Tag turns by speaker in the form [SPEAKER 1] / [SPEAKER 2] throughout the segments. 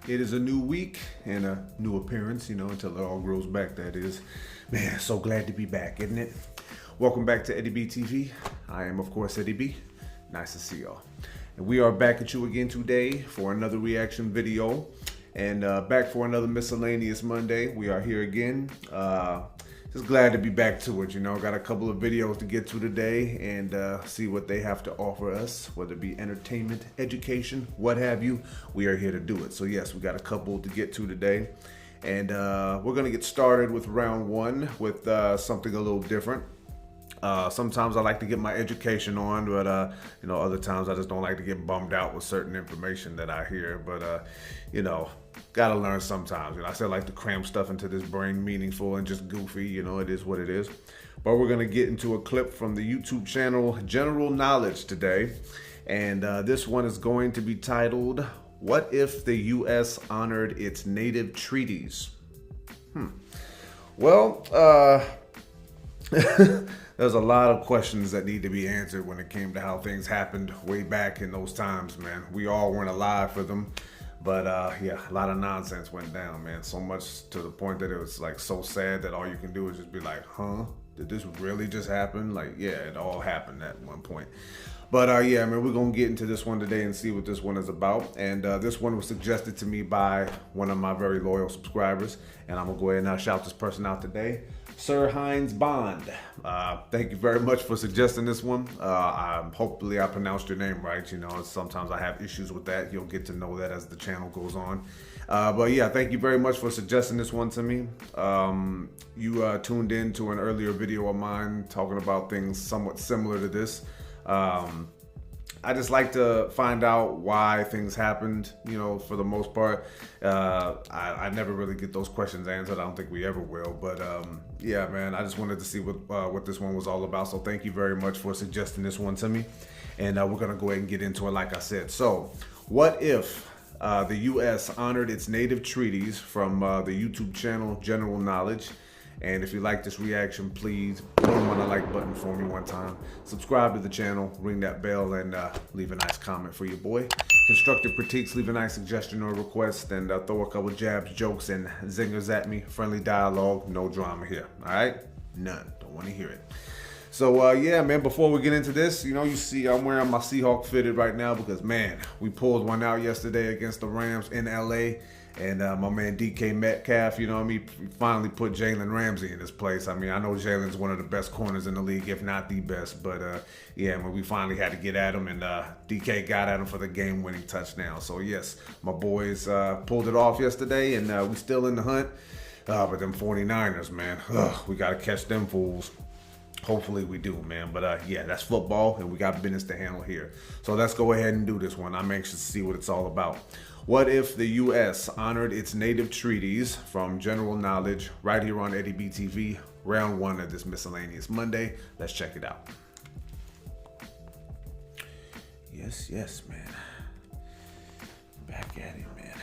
[SPEAKER 1] It is a new week and a new appearance, until it all grows back, that is. Man, so glad to be back, isn't it? Welcome back to Eddie B TV. I am, of course, Eddie B. Nice to see y'all. And we are back at you again today for another reaction video. And back for another miscellaneous Monday. We are here again. Just glad to be back to it, Got a couple of videos to get to today and see what they have to offer us, whether it be entertainment, education, what have you. We are here to do it. So yes, we got a couple to get to today. And we're gonna get started with round one with something a little different. Sometimes I like to get my education on, but other times I just don't like to get bummed out with certain information that I hear. But gotta learn sometimes. I said I like to cram stuff into this brain, meaningful and just goofy. It is what it is. But we're gonna get into a clip from the YouTube channel General Knowledge today, and this one is going to be titled, "What if the U.S. honored its native treaties?" Well, there's a lot of questions that need to be answered when it came to how things happened way back in those times, man. We all weren't alive for them, but yeah, a lot of nonsense went down, man. So much to the point that it was like so sad that all you can do is just be like, huh? Did this really just happen? Like, yeah, it all happened at one point. But yeah, man, we're gonna get into this one today and see what this one is about. And this one was suggested to me by one of my very loyal subscribers, and I'm gonna go ahead and shout this person out today. Sir Hines Bond, thank you very much for suggesting this one. Hopefully I pronounced your name right. Sometimes I have issues with that. You'll get to know that as the channel goes on. But yeah, thank you very much for suggesting this one to me. You tuned in to an earlier video of mine talking about things somewhat similar to this. I just like to find out why things happened, for the most part. I never really get those questions answered. I don't think we ever will. But yeah, man, I just wanted to see what this one was all about. So thank you very much for suggesting this one to me. And we're going to go ahead and get into it like I said. So what if the U.S. honored its native treaties, from the YouTube channel General Knowledge? And if you like this reaction, please boom on the like button for me one time. Subscribe to the channel, ring that bell, and leave a nice comment for your boy. Constructive critiques, leave a nice suggestion or request, and throw a couple jabs, jokes, and zingers at me. Friendly dialogue, no drama here. All right? None. Don't want to hear it. So yeah, man, before we get into this, you see I'm wearing my Seahawk fitted right now because, man, we pulled one out yesterday against the Rams in LA. And my man DK Metcalf, he finally put Jalen Ramsey in his place. I know Jalen's one of the best corners in the league, if not the best. But yeah, we finally had to get at him, and DK got at him for the game-winning touchdown. So yes, my boys pulled it off yesterday, and we still in the hunt. But them 49ers, man, we got to catch them fools. Hopefully we do, man. But yeah, that's football, and we got business to handle here. So let's go ahead and do this one. I'm anxious to see what it's all about. What if the U.S. honored its native treaties? From General Knowledge, right here on Eddie B TV, round one of this miscellaneous Monday. Let's check it out. Yes, man. Back at it, man.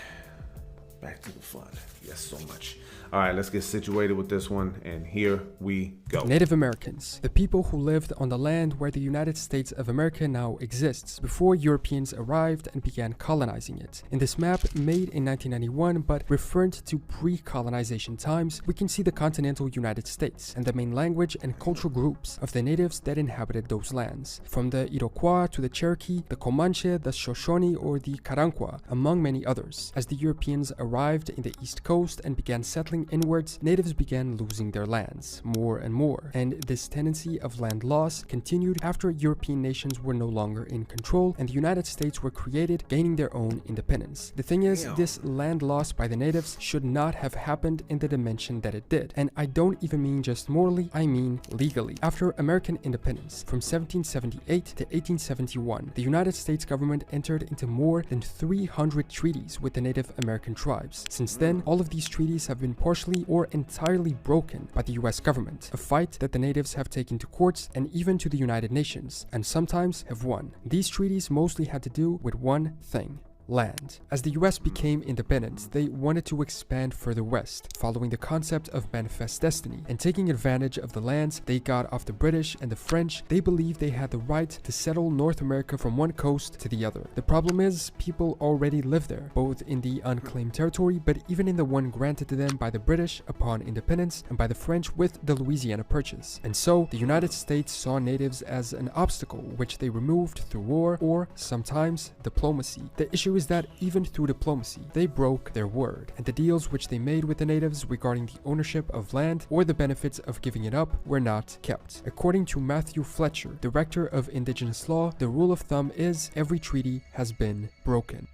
[SPEAKER 1] Back to the fun. Yes, so much. All right, let's get situated with this one, and here we go.
[SPEAKER 2] Native Americans, the people who lived on the land where the United States of America now exists, before Europeans arrived and began colonizing it. In this map, made in 1991 but referred to pre-colonization times, we can see the continental United States and the main language and cultural groups of the natives that inhabited those lands, from the Iroquois to the Cherokee, the Comanche, the Shoshone, or the Karankawa, among many others. As the Europeans arrived in the East Coast and began settling inwards, natives began losing their lands more and more, and this tendency of land loss continued after European nations were no longer in control and the United States were created, gaining their own independence. The thing is, this land loss by the natives should not have happened in the dimension that it did, and I don't even mean just morally, I mean legally. After American independence from 1778 to 1871, the United States government entered into more than 300 treaties with the Native American tribes. Since then, all of these treaties have been partially or entirely broken by the US government, a fight that the natives have taken to courts and even to the United Nations, and sometimes have won. These treaties mostly had to do with one thing: land. As the US became independent, they wanted to expand further west, following the concept of manifest destiny, and taking advantage of the lands they got off the British and the French. They believed they had the right to settle North America from one coast to the other. The problem is, people already lived there, both in the unclaimed territory, but even in the one granted to them by the British upon independence and by the French with the Louisiana Purchase. And so, the United States saw natives as an obstacle, which they removed through war or, sometimes, diplomacy. The issue is that even through diplomacy, they broke their word, and the deals which they made with the natives regarding the ownership of land or the benefits of giving it up were not kept. According to Matthew Fletcher, director of Indigenous Law, the rule of thumb is every treaty has been broken.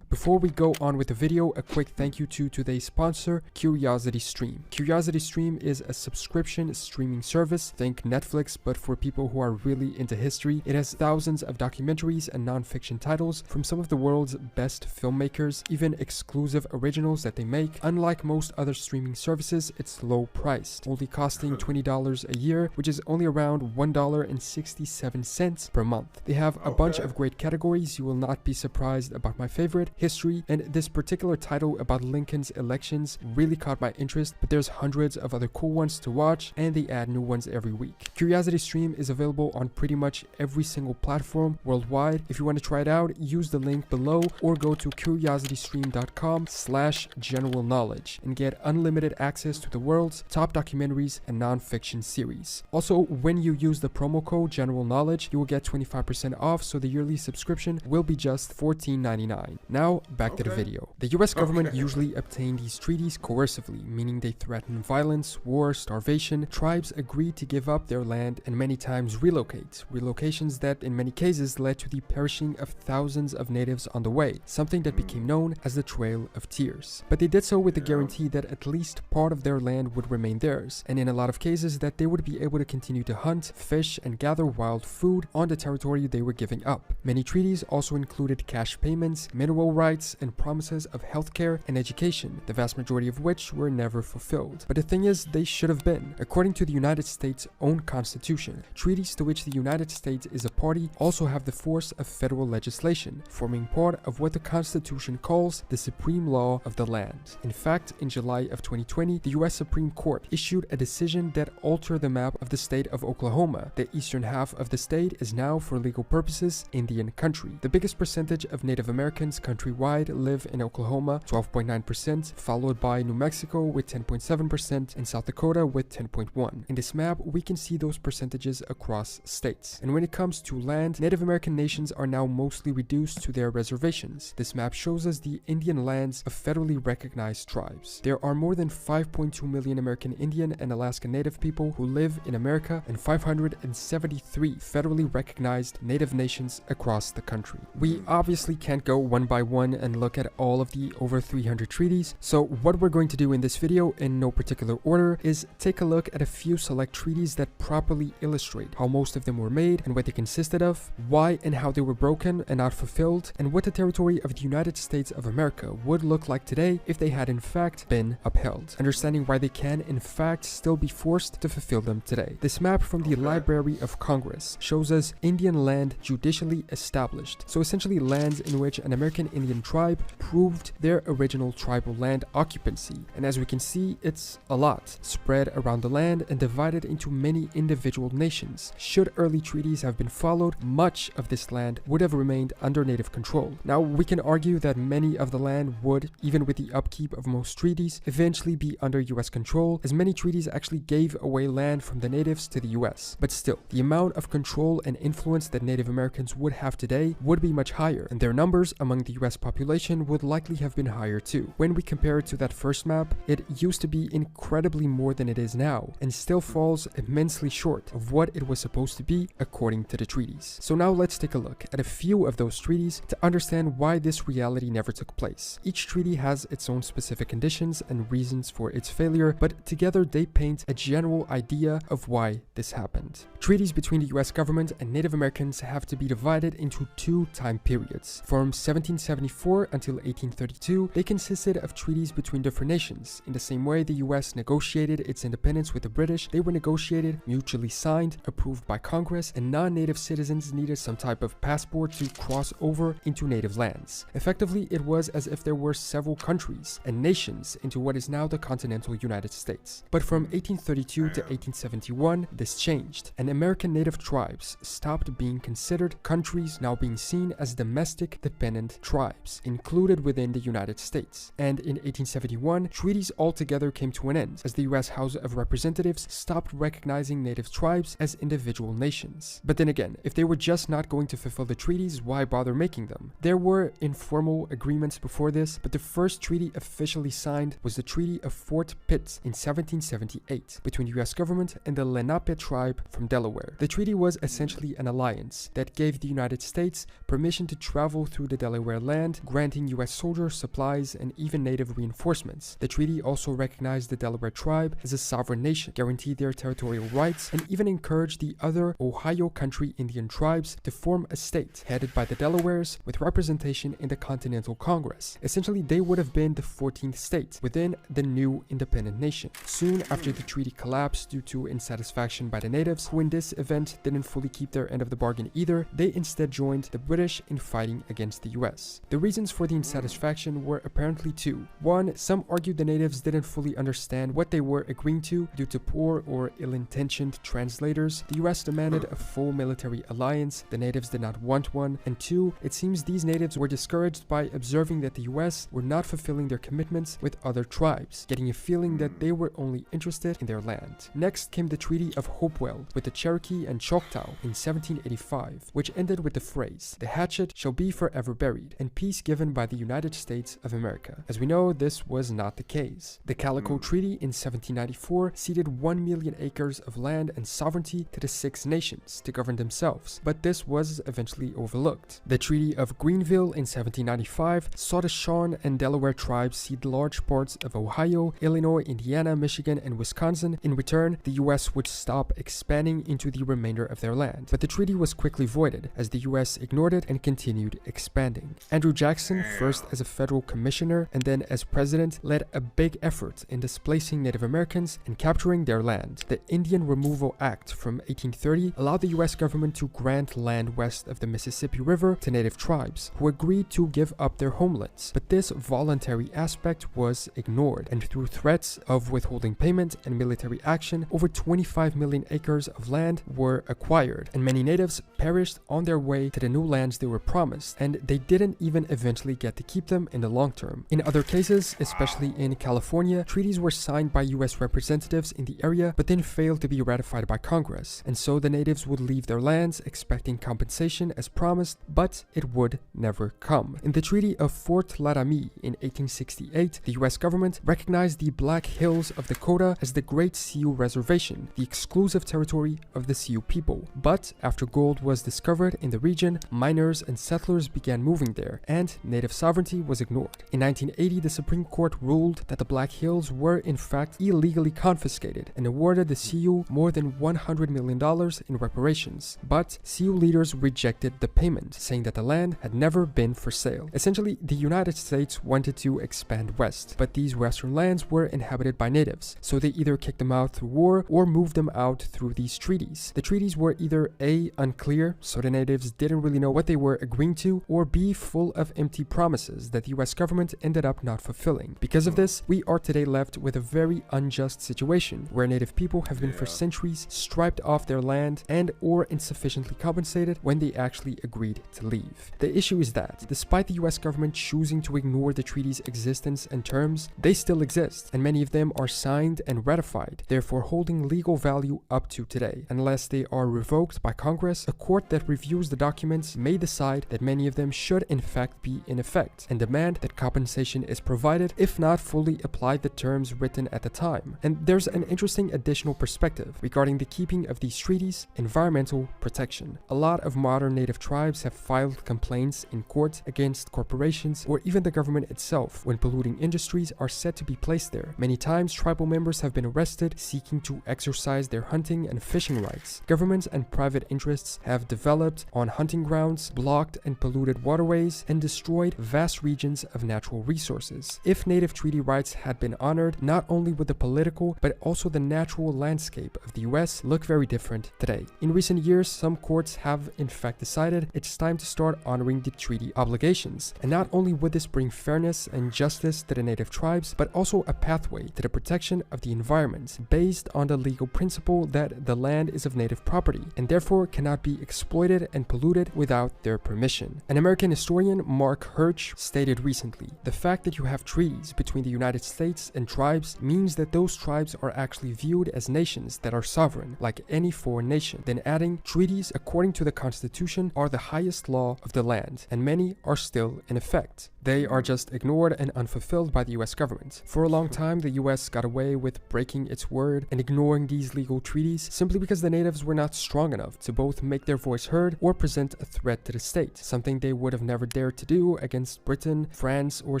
[SPEAKER 2] Before we go on with the video, a quick thank you to today's sponsor, CuriosityStream. CuriosityStream is a subscription streaming service, think Netflix, but for people who are really into history. It has thousands of documentaries and non-fiction titles from some of the world's best filmmakers, even exclusive originals that they make. Unlike most other streaming services, it's low priced, only costing $20 a year, which is only around $1.67 per month. They have a bunch of great categories. You will not be surprised about my favorite, history, and this particular title about Lincoln's elections really caught my interest, but there's hundreds of other cool ones to watch, and they add new ones every week. CuriosityStream is available on pretty much every single platform worldwide. If you want to try it out, use the link below or go to curiositystream.com/general knowledge and get unlimited access to the world's top documentaries and non-fiction series. Also, when you use the promo code general knowledge, you will get 25% off, so the yearly subscription will be just $14.99. Now, back to the video. The US government usually obtained these treaties coercively, meaning they threaten violence, war, starvation. Tribes agreed to give up their land and many times relocate. Relocations that in many cases led to the perishing of thousands of natives on the way, something that became known as the Trail of Tears. But they did so with the guarantee that at least part of their land would remain theirs, and in a lot of cases that they would be able to continue to hunt, fish, and gather wild food on the territory they were giving up. Many treaties also included cash payments, mineral rights, and promises of healthcare and education, the vast majority of which were never fulfilled. But the thing is, they should have been. According to the United States' own constitution, treaties to which the United States is a party also have the force of federal legislation, forming part of what the Constitution calls the supreme law of the land. In fact, in July of 2020, the US Supreme Court issued a decision that altered the map of the state of Oklahoma. The eastern half of the state is now, for legal purposes, Indian country. The biggest percentage of Native Americans countrywide live in Oklahoma, 12.9%, followed by New Mexico with 10.7% and South Dakota with 10.1%. In this map, we can see those percentages across states. And when it comes to land, Native American nations are now mostly reduced to their reservations. This map shows us the Indian lands of federally recognized tribes. There are more than 5.2 million American Indian and Alaska Native people who live in America and 573 federally recognized Native nations across the country. We obviously can't go one by one and look at all of the over 300 treaties, so what we're going to do in this video, in no particular order, is take a look at a few select treaties that properly illustrate how most of them were made and what they consisted of, why and how they were broken and not fulfilled, and what the territory of the United States of America would look like today if they had in fact been upheld, understanding why they can in fact still be forced to fulfill them today. This map from the Library of Congress shows us Indian land judicially established, so essentially lands in which an American Indian tribe proved their original tribal land occupancy, and as we can see, it's a lot, spread around the land and divided into many individual nations. Should early treaties have been followed, much of this land would have remained under native control. Now, we can argue that many of the land would, even with the upkeep of most treaties, eventually be under US control, as many treaties actually gave away land from the natives to the US. But still, the amount of control and influence that Native Americans would have today would be much higher, and their numbers among the US population would likely have been higher too. When we compare it to that first map, it used to be incredibly more than it is now, and still falls immensely short of what it was supposed to be according to the treaties. So now let's take a look at a few of those treaties to understand why this reality never took place. Each treaty has its own specific conditions and reasons for its failure, but together they paint a general idea of why this happened. Treaties between the US government and Native Americans have to be divided into two time periods, from 1779 1774 until 1832, they consisted of treaties between different nations. In the same way the US negotiated its independence with the British, they were negotiated, mutually signed, approved by Congress, and non-native citizens needed some type of passport to cross over into native lands. Effectively, it was as if there were several countries and nations into what is now the continental United States. But from 1832 to 1871, this changed, and American native tribes stopped being considered countries, now being seen as domestic dependent tribes, included within the United States. And in 1871, treaties altogether came to an end, as the US House of Representatives stopped recognizing native tribes as individual nations. But then again, if they were just not going to fulfill the treaties, why bother making them? There were informal agreements before this, but the first treaty officially signed was the Treaty of Fort Pitt in 1778 between the US government and the Lenape tribe from Delaware. The treaty was essentially an alliance that gave the United States permission to travel through the Delaware land, granting US soldiers, supplies, and even native reinforcements. The treaty also recognized the Delaware tribe as a sovereign nation, guaranteed their territorial rights, and even encouraged the other Ohio Country Indian tribes to form a state headed by the Delawares with representation in the Continental Congress. Essentially, they would have been the 14th state within the new independent nation. Soon after the treaty collapsed due to insatisfaction by the natives, who in this event didn't fully keep their end of the bargain either, they instead joined the British in fighting against the US. The reasons for the insatisfaction were apparently two. One, some argued the natives didn't fully understand what they were agreeing to due to poor or ill-intentioned translators. The US demanded a full military alliance, the natives did not want one. And two, it seems these natives were discouraged by observing that the US were not fulfilling their commitments with other tribes, getting a feeling that they were only interested in their land. Next came the Treaty of Hopewell with the Cherokee and Choctaw in 1785, which ended with the phrase, "The hatchet shall be forever buried," and peace given by the United States of America. As we know, this was not the case. The Calico Treaty in 1794 ceded 1 million acres of land and sovereignty to the 6 nations to govern themselves, but this was eventually overlooked. The Treaty of Greenville in 1795 saw the Shawnee and Delaware tribes cede large parts of Ohio, Illinois, Indiana, Michigan, and Wisconsin. In return, the US would stop expanding into the remainder of their land. But the treaty was quickly voided, as the US ignored it and continued expanding. Andrew Jackson, first as a federal commissioner and then as president, led a big effort in displacing Native Americans and capturing their land. The Indian Removal Act from 1830 allowed the US government to grant land west of the Mississippi River to Native tribes, who agreed to give up their homelands. But this voluntary aspect was ignored, and through threats of withholding payment and military action, over 25 million acres of land were acquired, and many natives perished on their way to the new lands they were promised, and they didn't even eventually get to keep them in the long term. In other cases, especially in California, treaties were signed by US representatives in the area but then failed to be ratified by Congress, and so the natives would leave their lands expecting compensation as promised, but it would never come. In the Treaty of Fort Laramie in 1868, the US government recognized the Black Hills of Dakota as the Great Sioux Reservation, the exclusive territory of the Sioux people. But after gold was discovered in the region, miners and settlers began moving there, and native sovereignty was ignored. In 1980, the Supreme Court ruled that the Black Hills were in fact illegally confiscated and awarded the Sioux more than $100 million in reparations. But Sioux leaders rejected the payment, saying that the land had never been for sale. Essentially, the United States wanted to expand west, but these western lands were inhabited by natives, so they either kicked them out through war or moved them out through these treaties. The treaties were either A, unclear, so the natives didn't really know what they were agreeing to, or B, full of empty promises that the US government ended up not fulfilling. Because of this, we are today left with a very unjust situation where native people have been for centuries striped off their land and or insufficiently compensated when they actually agreed to leave. The issue is that, despite the US government choosing to ignore the treaty's existence and terms, they still exist, and many of them are signed and ratified, therefore holding legal value up to today. Unless they are revoked by Congress, a court that reviews the documents may decide that many of them should in fact be in effect, and demand that compensation is provided, if not fully apply the terms written at the time. And there's an interesting additional perspective regarding the keeping of these treaties: environmental protection. A lot of modern native tribes have filed complaints in court against corporations or even the government itself when polluting industries are said to be placed there. Many times, tribal members have been arrested seeking to exercise their hunting and fishing rights. Governments and private interests have developed on hunting grounds, blocked and polluted waterways, and and destroyed vast regions of natural resources. If native treaty rights had been honored, not only would the political but also the natural landscape of the US look very different today. In recent years, some courts have in fact decided it's time to start honoring the treaty obligations, and not only would this bring fairness and justice to the native tribes, but also a pathway to the protection of the environment based on the legal principle that the land is of native property and therefore cannot be exploited and polluted without their permission. An American historian, Mark Hirsch, stated recently, "The fact that you have treaties between the United States and tribes means that those tribes are actually viewed as nations that are sovereign, like any foreign nation." Then adding, "Treaties, according to the Constitution, are the highest law of the land, and many are still in effect. They are just ignored and unfulfilled by the US government." For a long time, the US got away with breaking its word and ignoring these legal treaties simply because the natives were not strong enough to both make their voice heard or present a threat to the state, something they would have never dared to do against Britain, France, or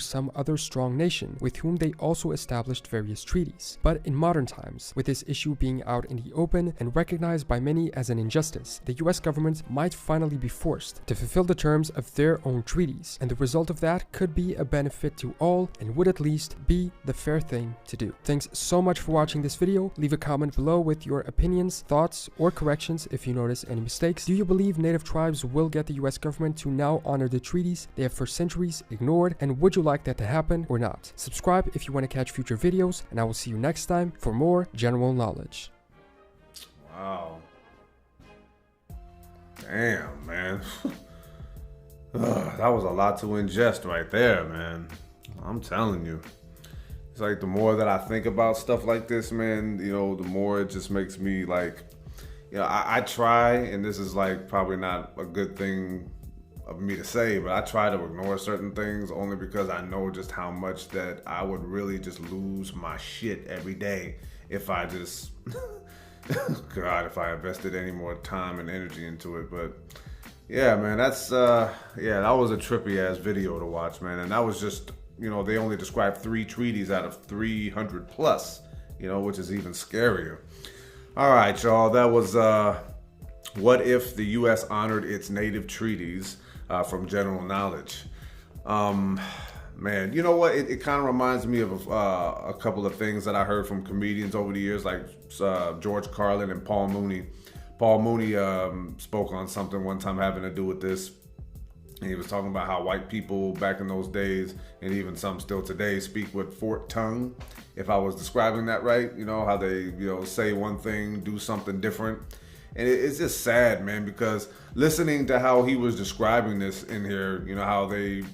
[SPEAKER 2] some other strong nation with whom they also established various treaties. But in modern times, with this issue being out in the open and recognized by many as an injustice, the US government might finally be forced to fulfill the terms of their own treaties, and the result of that could be a benefit to all and would at least be the fair thing to do. Thanks so much for watching this video. Leave a comment below with your opinions, thoughts, or corrections if you notice any mistakes. Do you believe native tribes will get the US government to now honor the treaties they have for centuries ignored, and would you like that to happen or not? Subscribe if you want to catch future videos, and I will see you next time for more general knowledge.
[SPEAKER 1] Wow. Damn, man. That was a lot to ingest right there, man. I'm telling you. It's like the more that I think about stuff like this, man, you know, the more it just makes me like, you know, I try, and this is like probably not a good thing of me to say, but I try to ignore certain things only because I know just how much that I would really just lose my shit every day if I just, God, if I invested any more time and energy into it. But yeah, man, that's, that was a trippy ass video to watch, man. And that was just, you know, they only described 3 treaties out of 300 plus, you know, which is even scarier. All right, y'all, that was what if the U.S. honored its native treaties from general knowledge. Man, you know what? It kind of reminds me of a couple of things that I heard from comedians over the years, like George Carlin and Paul Mooney. Paul Mooney spoke on something one time having to do with this. And he was talking about how white people back in those days, and even some still today, speak with forked tongue. If I was describing that right, you know, how they, you know, say one thing, do something different. And it's just sad, man, because listening to how he was describing this in here, you know, how the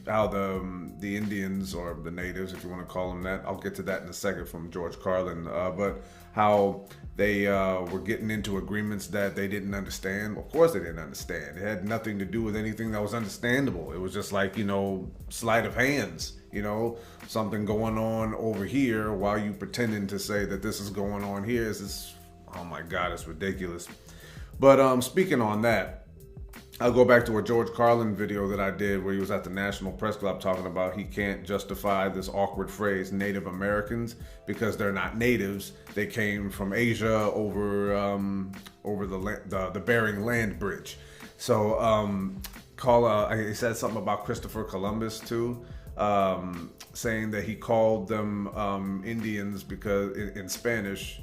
[SPEAKER 1] Indians, or the natives, if you want to call them that, I'll get to that in a second from George Carlin, but how they were getting into agreements that they didn't understand. Of course they didn't understand. It had nothing to do with anything that was understandable. It was just like, you know, sleight of hands, you know, something going on over here while you pretending to say that this is going on here. It's just, oh my God, it's ridiculous. But speaking on that, I'll go back to a George Carlin video that I did where he was at the National Press Club talking about he can't justify this awkward phrase, Native Americans, because they're not natives. They came from Asia over the Bering Land Bridge. So he said something about Christopher Columbus too, saying that he called them Indians because in Spanish,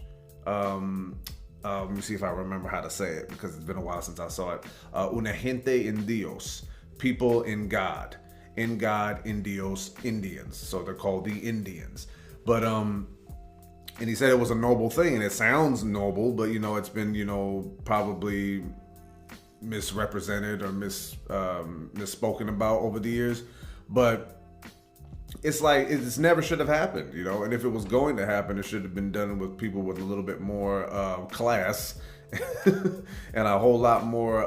[SPEAKER 1] let me see if I remember how to say it because it's been a while since I saw it. Una gente en Dios, people in God, indios, Indians. So they're called the Indians. But and he said it was a noble thing, and it sounds noble, but you know, it's been, you know, probably misrepresented or misspoken about over the years. But it's like, it's never should have happened, you know, and if it was going to happen, it should have been done with people with a little bit more class and a whole lot more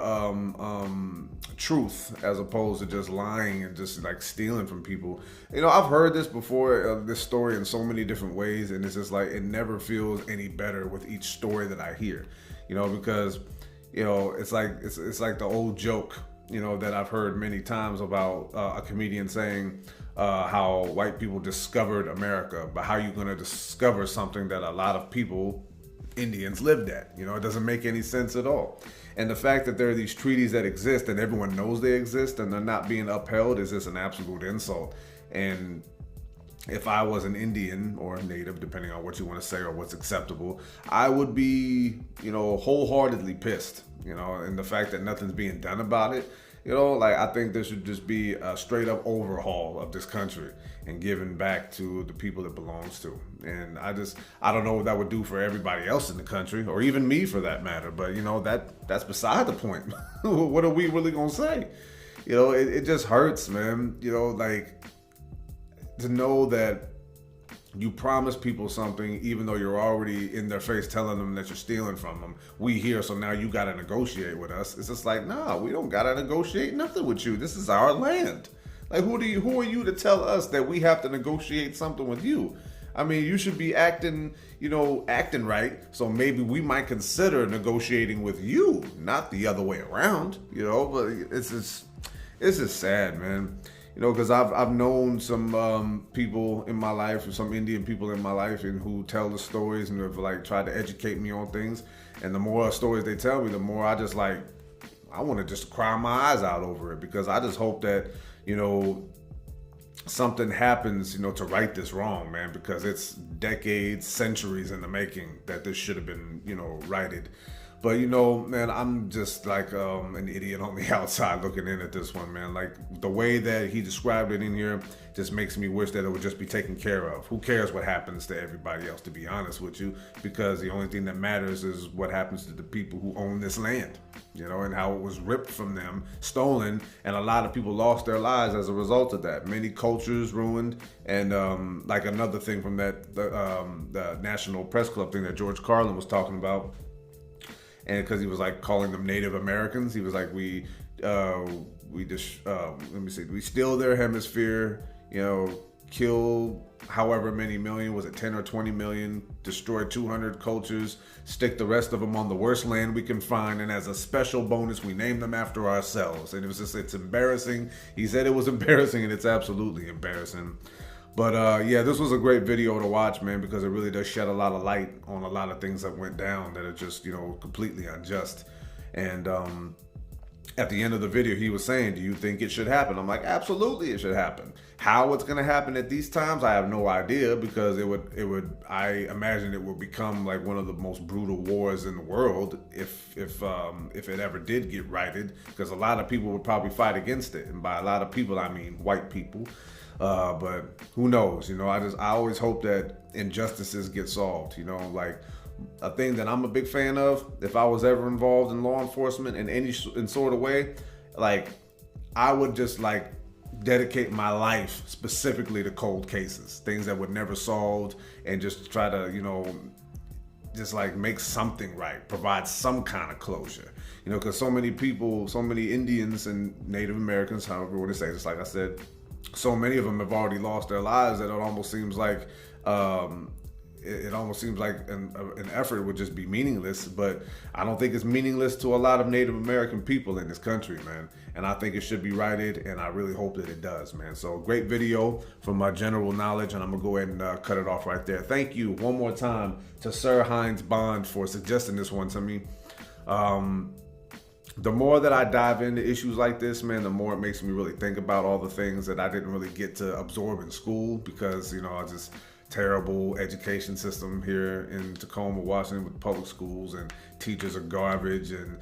[SPEAKER 1] truth, as opposed to just lying and just like stealing from people. You know, I've heard this before, this story in so many different ways, and it's just like, it never feels any better with each story that I hear, you know, because, you know, it's like the old joke, you know, that I've heard many times about a comedian saying how white people discovered America, but how are you going to discover something that a lot of people, Indians, lived at? You know, it doesn't make any sense at all. And the fact that there are these treaties that exist and everyone knows they exist and they're not being upheld is just an absolute insult. And if I was an Indian or a native, depending on what you want to say or what's acceptable, I would be, wholeheartedly pissed, and the fact that nothing's being done about it. Like, I think there should just be a straight up overhaul of this country and given back to the people it belongs to. And I don't know what that would do for everybody else in the country, or even me for that matter. But, that's beside the point. What are we really going to say? It just hurts, man. Like, to know that you promise people something even though you're already in their face telling them that you're stealing from them. We here, so now you got to negotiate with us. It's just like, nah, we don't got to negotiate nothing with you. This is our land. Like, who are you to tell us that we have to negotiate something with you? I mean, you should be acting right. So maybe we might consider negotiating with you, not the other way around, but it's just sad, man. Because I've known some people in my life, some Indian people in my life, and who tell the stories and have like tried to educate me on things. And the more stories they tell me, the more I just like, I want to just cry my eyes out over it, because I just hope that, something happens, to right this wrong, man, because it's decades, centuries in the making that this should have been, righted. But, man, I'm just like an idiot on the outside looking in at this one, man. Like, the way that he described it in here just makes me wish that it would just be taken care of. Who cares what happens to everybody else, to be honest with you? Because the only thing that matters is what happens to the people who own this land, and how it was ripped from them, stolen, and a lot of people lost their lives as a result of that. Many cultures ruined, and like another thing from that, the National Press Club thing that George Carlin was talking about. And because he was like calling them Native Americans, he was like, we steal their hemisphere, kill however many million, was it 10 or 20 million, destroy 200 cultures, stick the rest of them on the worst land we can find, and as a special bonus, we name them after ourselves. And it was just, it's embarrassing. He said it was embarrassing, and it's absolutely embarrassing. But yeah, this was a great video to watch, man, because it really does shed a lot of light on a lot of things that went down that are just, completely unjust. And at the end of the video, he was saying, do you think it should happen? I'm like, absolutely it should happen. How it's going to happen at these times, I have no idea, because I imagine it would become like one of the most brutal wars in the world if it ever did get righted, because a lot of people would probably fight against it. And by a lot of people, I mean white people. But who knows? I always hope that injustices get solved. Like a thing that I'm a big fan of. If I was ever involved in law enforcement in any sort of way, like I would just like dedicate my life specifically to cold cases, things that were never solved, and just try to, just like make something right, provide some kind of closure. Because so many people, so many Indians and Native Americans, however you want to say, just like I said, so many of them have already lost their lives that it almost seems like an effort would just be meaningless. But I don't think it's meaningless to a lot of Native American people in this country, man. And I think it should be righted, and I really hope that it does, man. So great video from my general knowledge, and I'm gonna go ahead and cut it off right there. Thank you one more time to Sir Hines Bond for suggesting this one to me. The more that I dive into issues like this, man, the more it makes me really think about all the things that I didn't really get to absorb in school, because, just terrible education system here in Tacoma, Washington, with public schools, and teachers are garbage. And,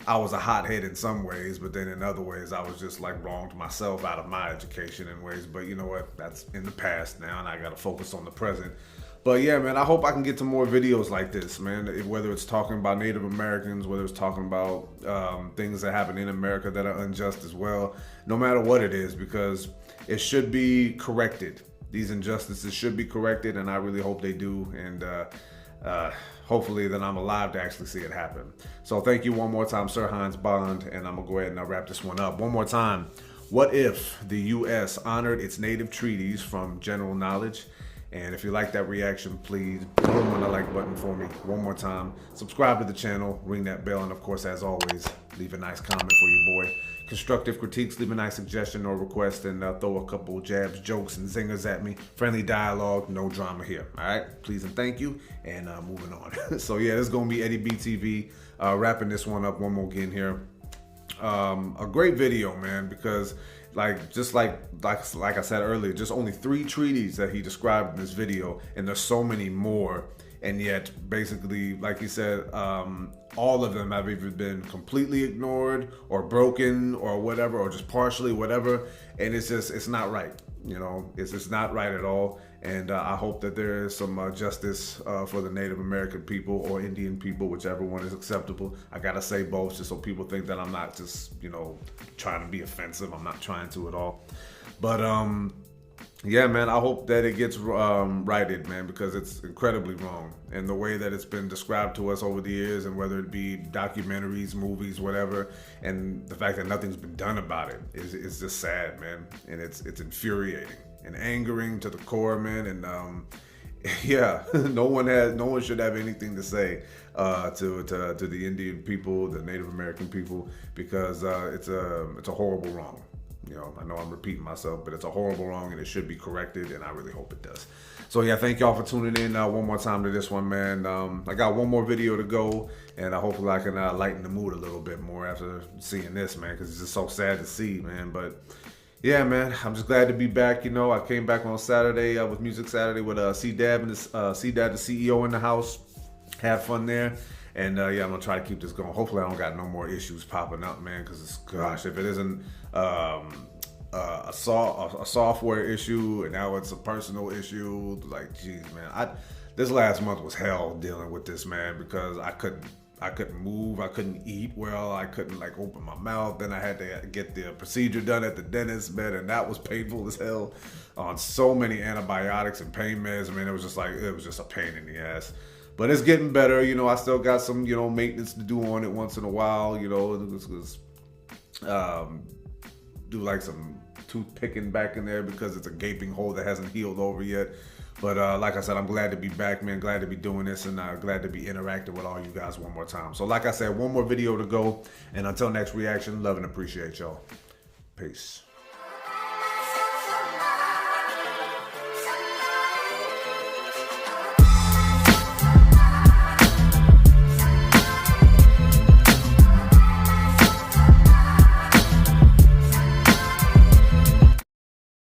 [SPEAKER 1] I was a hothead in some ways, but then in other ways, I was just like wronged myself out of my education in ways. But you know what? That's in the past now, and I got to focus on the present. But yeah, man, I hope I can get to more videos like this, man. Whether it's talking about Native Americans, whether it's talking about things that happen in America that are unjust as well, no matter what it is, because it should be corrected. These injustices should be corrected, and I really hope they do. And hopefully then I'm alive to actually see it happen. So thank you one more time, Sir Hines Bond, and I'm gonna go ahead and wrap this one up. One more time. What if the U.S. honored its native treaties from general knowledge? And if you like that reaction, please boom on the like button for me. One more time, subscribe to the channel, ring that bell, and of course, as always, leave a nice comment for your boy. constructive critiques, leave a nice suggestion or request, and throw a couple jabs, jokes, and zingers at me. Friendly dialogue, no drama here. All right, please and thank you, and moving on. So yeah, this is gonna be Eddie B TV, wrapping this one up one more again here. A great video, man, because like I said earlier, just only 3 treaties that he described in this video, and there's so many more. And yet, basically, like he said, all of them have either been completely ignored or broken or whatever, or just partially whatever. And it's not right. You know, it's just not right at all. And I hope that there is some justice for the Native American people or Indian people, whichever one is acceptable. I gotta say both, just so people think that I'm not just, you know, trying to be offensive. I'm not trying to at all. But yeah, man, I hope that it gets righted, man, because it's incredibly wrong. And the way that it's been described to us over the years, and whether it be documentaries, movies, whatever, and the fact that nothing's been done about it is just sad, man. And it's infuriating and angering to the core, man. And yeah, no one should have anything to say to the Indian people, the Native American people, because it's a horrible wrong. You know, I know I'm repeating myself, but it's a horrible wrong, and it should be corrected, and I really hope it does. So yeah, thank y'all for tuning in one more time to this one, man. I got one more video to go, and hopefully I can lighten the mood a little bit more after seeing this, man, because it's just so sad to see, man. But yeah, man, I'm just glad to be back. You know, I came back on Saturday with Music Saturday with C-Dab and C-Dab, the CEO, in the house. Had fun there. And yeah, I'm gonna try to keep this going. Hopefully I don't got no more issues popping up, man, because gosh, if it isn't a software issue and now it's a personal issue, like, geez, man, this last month was hell dealing with this, man, because I couldn't move, I couldn't eat well, I couldn't like open my mouth. Then I had to get the procedure done at the dentist, man, and that was painful as hell, on so many antibiotics and pain meds. Man, it was just a pain in the ass. But it's getting better. You know, I still got some, you know, maintenance to do on it once in a while. You know, do like some tooth picking back in there because it's a gaping hole that hasn't healed over yet. But like I said, I'm glad to be back, man. Glad to be doing this, and glad to be interacting with all you guys one more time. So like I said, one more video to go. And until next reaction, love and appreciate y'all. Peace.